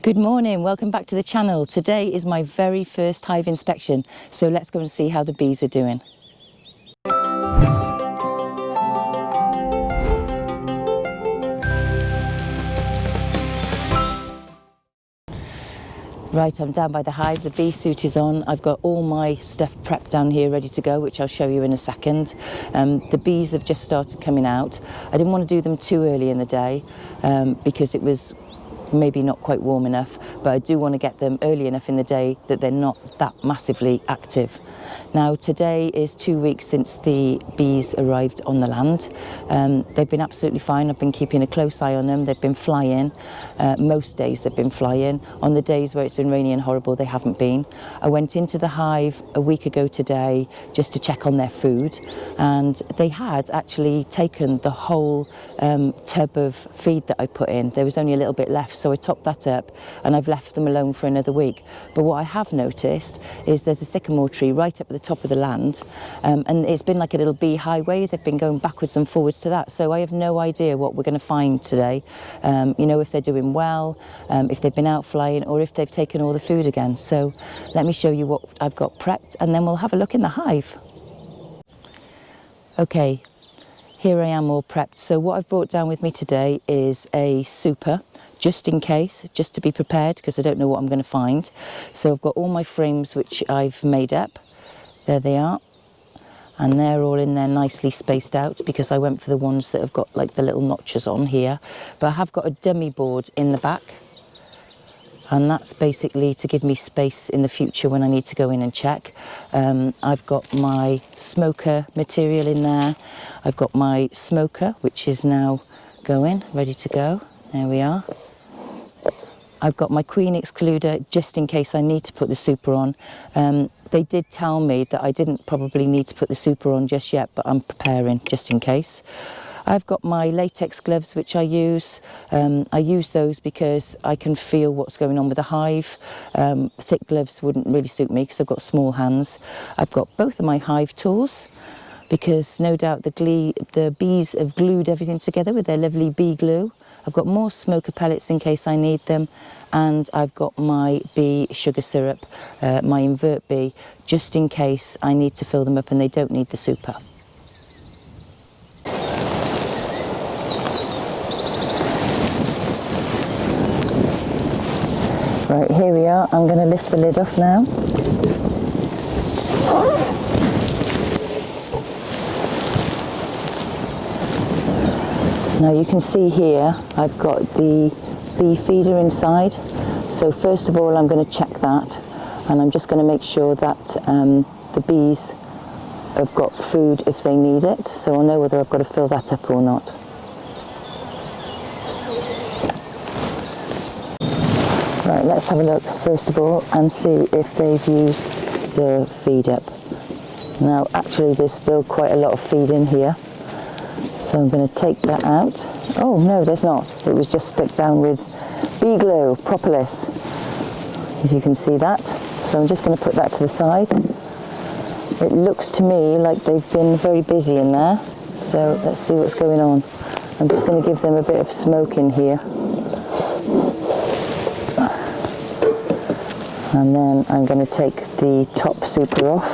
Good morning, welcome back to the channel. Today is my very first hive inspection, so let's go and see how the bees are doing. Right, I'm down by the hive, the bee suit is on. I've got all my stuff prepped down here ready to go, which I'll show you in a second. The bees have just started coming out. I didn't want to do them too early in the day because it was maybe not quite warm enough, but I do want to get them early enough in the day that they're not that massively active. Now today is 2 weeks since the bees arrived on the land. They've been absolutely fine. I've been keeping a close eye on them. They've been flying. Most days they've been flying. On the days where it's been rainy and horrible, they haven't been. I went into the hive a week ago today just to check on their food, and they had actually taken the whole tub of feed that I put in. There was only a little bit left, so I topped that up and I've left them alone for another week. But what I have noticed is there's a sycamore tree right up at the top of the land, and it's been like a little bee highway. They've been going backwards and forwards to that, so I have no idea what we're going to find today. You know, if they're doing well, if they've been out flying, or if they've taken all the food again. So let me show you what I've got prepped and then we'll have a look in the hive. Okay, here I am all prepped. So what I've brought down with me today is a super, just in case, just to be prepared, because I don't know what I'm going to find. So I've got all my frames which I've made up. There they are, and they're all in there nicely spaced out because I went for the ones that have got like the little notches on here. But I have got a dummy board in the back, and that's basically to give me space in the future when I need to go in and check. I've got my smoker material in there. I've got my smoker, which is now going, ready to go. There we are. I've got my queen excluder just in case I need to put the super on. They did tell me that I didn't probably need to put the super on just yet, but I'm preparing just in case. I've got my latex gloves which I use. I use those because I can feel what's going on with the hive. Thick gloves wouldn't really suit me because I've got small hands. I've got both of my hive tools because no doubt the bees have glued everything together with their lovely bee glue. I've got more smoker pellets in case I need them, and I've got my bee sugar syrup, my invert bee, just in case I need to fill them up and they don't need the super. Right, here we are. I'm going to lift the lid off now. Now you can see here I've got the bee feeder inside. So first of all I'm going to check that, and I'm just going to make sure that the bees have got food if they need it, so I'll know whether I've got to fill that up or not. Right, let's have a look first of all and see if they've used the feed up. Now actually there's still quite a lot of feed in here, so I'm going to take that out. Oh no, there's not. It was just stuck down with bee glue, propolis, if you can see that. So I'm just going to put that to the side. It looks to me like they've been very busy in there, so let's see what's going on. I'm just going to give them a bit of smoke in here. And then I'm going to take the top super off,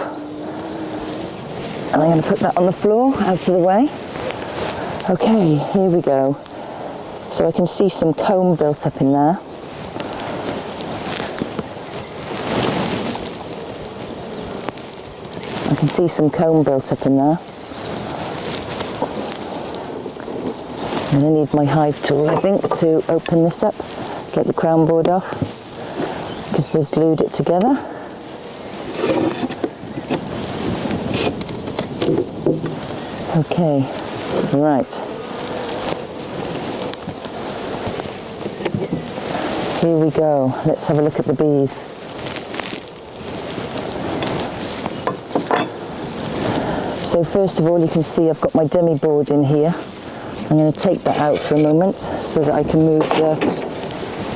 and I'm going to put that on the floor out of the way. Okay, here we go. So I can see some comb built up in there. I can see some comb built up in there. I'm going to need my hive tool, I think, to open this up, get the crown board off, because they've glued it together. Okay, right. Here we go. Let's have a look at the bees. So first of all, you can see I've got my dummy board in here. I'm going to take that out for a moment so that I can move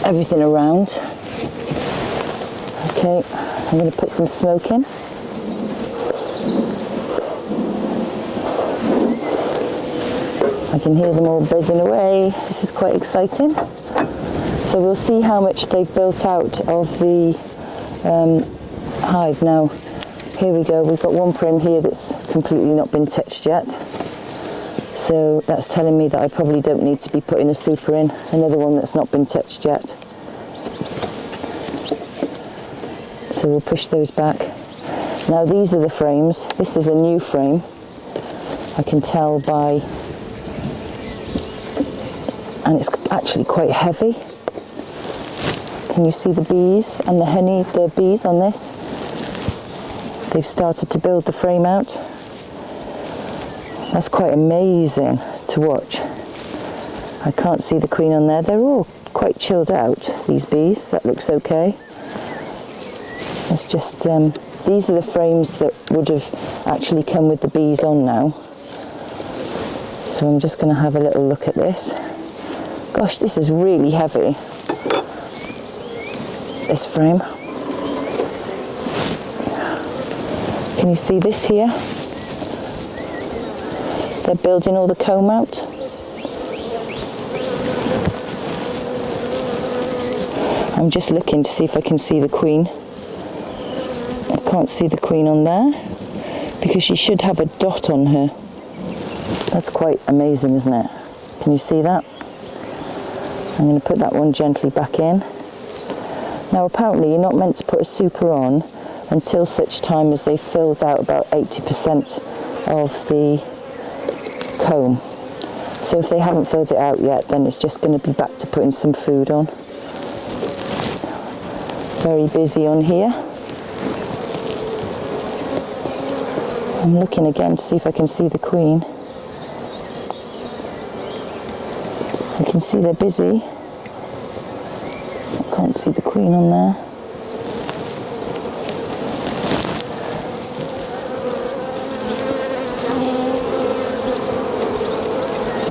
everything around. Okay, I'm going to put some smoke in. I can hear them all buzzing away. This is quite exciting. So we'll see how much they've built out of the hive. Now, here we go. We've got one frame here that's completely not been touched yet. So that's telling me that I probably don't need to be putting a super in. Another one that's not been touched yet. So we'll push those back. Now these are the frames. This is a new frame. I can tell by, and it's actually quite heavy. Can you see the bees and the honey, the bees on this? They've started to build the frame out. That's quite amazing to watch. I can't see the queen on there. They're all quite chilled out, these bees. That looks okay. It's just, these are the frames that would have actually come with the bees on now. So I'm just going to have a little look at this. Gosh, this is really heavy. This frame. Can you see this here? They're building all the comb out. I'm just looking to see if I can see the queen. I can't see the queen on there because she should have a dot on her. That's quite amazing, isn't it? Can you see that? I'm going to put that one gently back in. Now apparently you're not meant to put a super on until such time as they've filled out about 80% of the comb. So if they haven't filled it out yet, then it's just going to be back to putting some food on. Very busy on here. I'm looking again to see if I can see the queen. I can see they're busy. I can't see the queen on there.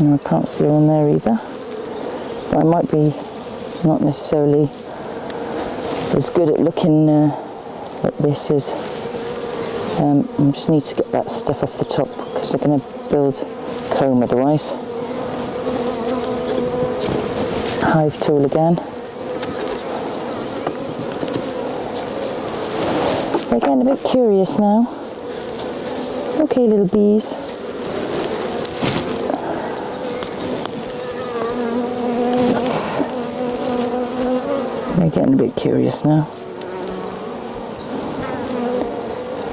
No, I can't see her on there either. But I might be not necessarily as good at looking at this as I just need to get that stuff off the top because they're going to build comb otherwise. Hive tool again. They're getting a bit curious now. Okay, little bees. They're getting a bit curious now.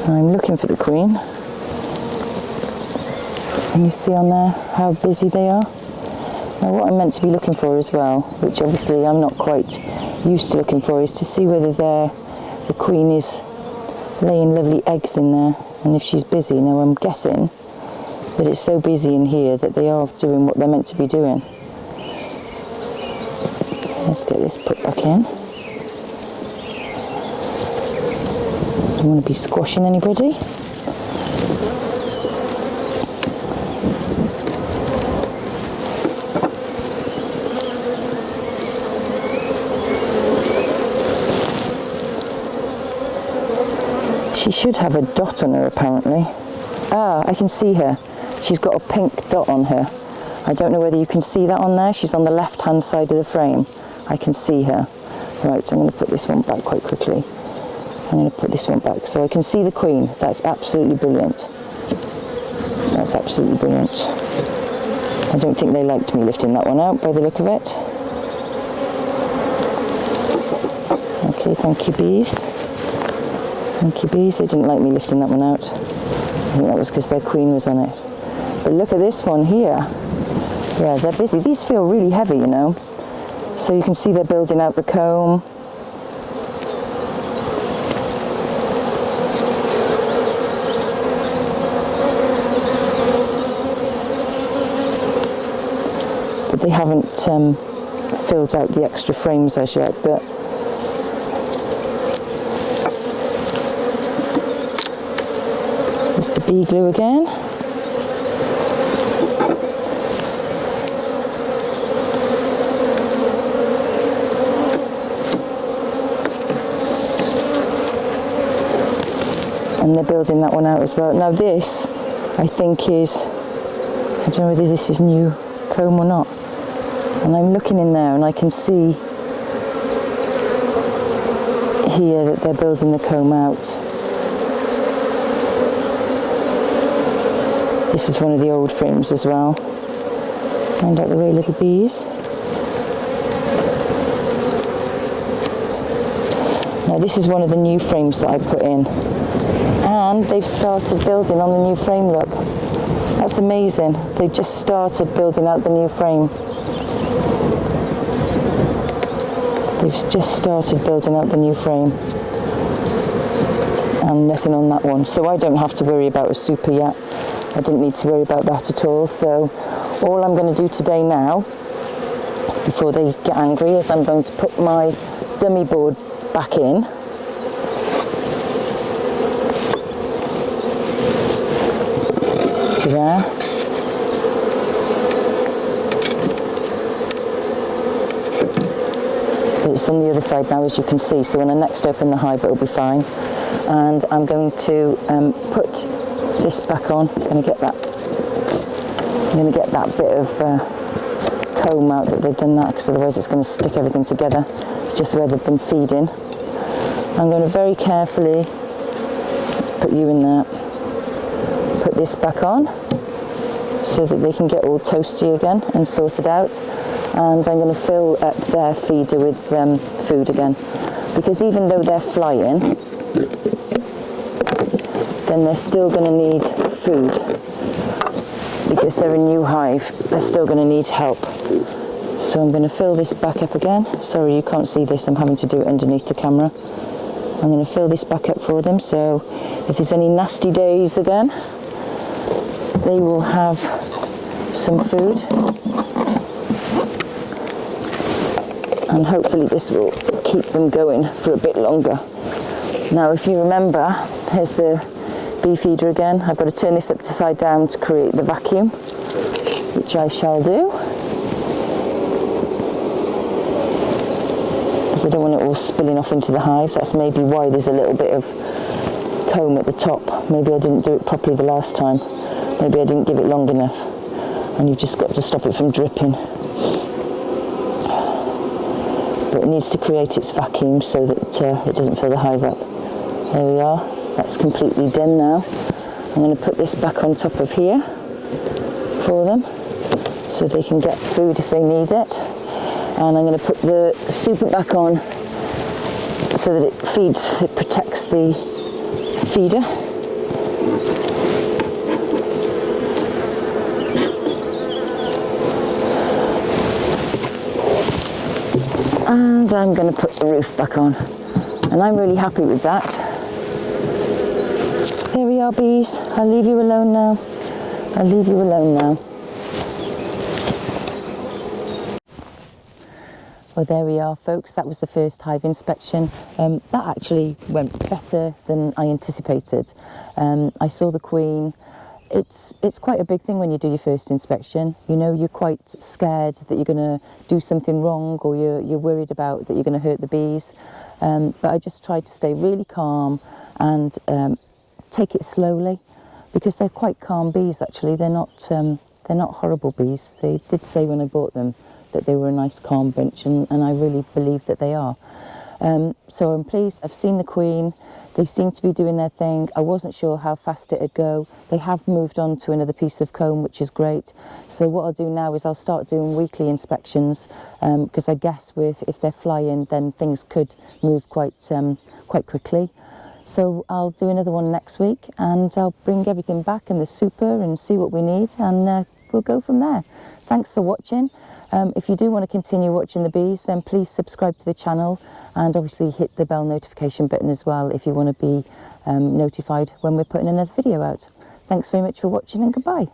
I'm looking for the queen. Can you see on there how busy they are? Now what I'm meant to be looking for as well, which obviously I'm not quite used to looking for, is to see whether the queen is laying lovely eggs in there and if she's busy. Now I'm guessing that it's so busy in here that they are doing what they're meant to be doing. Let's get this put back in. Don't want to be squashing anybody. She should have a dot on her apparently. Ah, I can see her. She's got a pink dot on her. I don't know whether you can see that on there. She's on the left hand side of the frame. I can see her. Right, I'm going to put this one back quite quickly. I'm going to put this one back so I can see the queen. That's absolutely brilliant. That's absolutely brilliant. I don't think they liked me lifting that one out by the look of it. Okay, thank you bees. Thank you bees. They didn't like me lifting that one out. I think that was because their queen was on it. But look at this one here. Yeah, they're busy. These feel really heavy, you know. So you can see they're building out the comb. But they haven't filled out the extra frames as yet, but there's the bee glue again. And they're building that one out as well. Now this, I think is, I don't know whether this is new comb or not. And I'm looking in there and I can see here that they're building the comb out. This is one of the old frames as well. Find out the way, little bees. Now this is one of the new frames that I put in, and they've started building on the new frame, look. That's amazing. They've just started building out the new frame. They've just started building out the new frame. And nothing on that one. So I don't have to worry about a super yet. I didn't need to worry about that at all. So all I'm going to do today now, before they get angry, is I'm going to put my dummy board back in. To there. It's on the other side now, as you can see, so when I next open the hive it'll be fine. And I'm going to put this back on. I'm going to get that bit of comb out that they've done that, because otherwise it's going to stick everything together. It's just where they've been feeding. I'm going to very carefully, let's put you in there, put this back on so that they can get all toasty again and sorted out. And I'm going to fill up their feeder with food again, because even though they're flying, then they're still going to need food, because they're a new hive. They're still going to need help. So I'm going to fill this back up again. Sorry, you can't see this, I'm having to do it underneath the camera. I'm going to fill this back up for them, so if there's any nasty days again, they will have some food. And hopefully this will keep them going for a bit longer. Now, if you remember, here's the bee feeder again. I've got to turn this upside down to create the vacuum, which I shall do, because I don't want it all spilling off into the hive. That's maybe why there's a little bit of comb at the top. Maybe I didn't do it properly the last time. Maybe I didn't give it long enough, and you've just got to stop it from dripping. But it needs to create its vacuum so that it doesn't fill the hive up. There we are, that's completely done now. I'm going to put this back on top of here for them so they can get food if they need it. And I'm going to put the super back on so that it protects the feeder. And I'm going to put the roof back on, and I'm really happy with that. There we are, bees. I'll leave you alone now. I'll leave you alone now. Well, there we are, folks. That was the first hive inspection. That actually went better than I anticipated. I saw the queen. It's quite a big thing when you do your first inspection. You know, you're quite scared that you're going to do something wrong, or you're worried about that you're going to hurt the bees. But I just tried to stay really calm and take it slowly, because they're quite calm bees. Actually, they're not horrible bees. They did say when I bought them that they were a nice calm bunch, and I really believe that they are. So I'm pleased. I've seen the queen. They seem to be doing their thing. I wasn't sure how fast it'd go. They have moved on to another piece of comb, which is great. So what I'll do now is I'll start doing weekly inspections, because I guess if they're flying, then things could move quite quickly. So I'll do another one next week, and I'll bring everything back and the super and see what we need, and we'll go from there. Thanks for watching. If you do want to continue watching the bees, then please subscribe to the channel, and obviously hit the bell notification button as well if you want to be notified when we're putting another video out. Thanks very much for watching, and goodbye.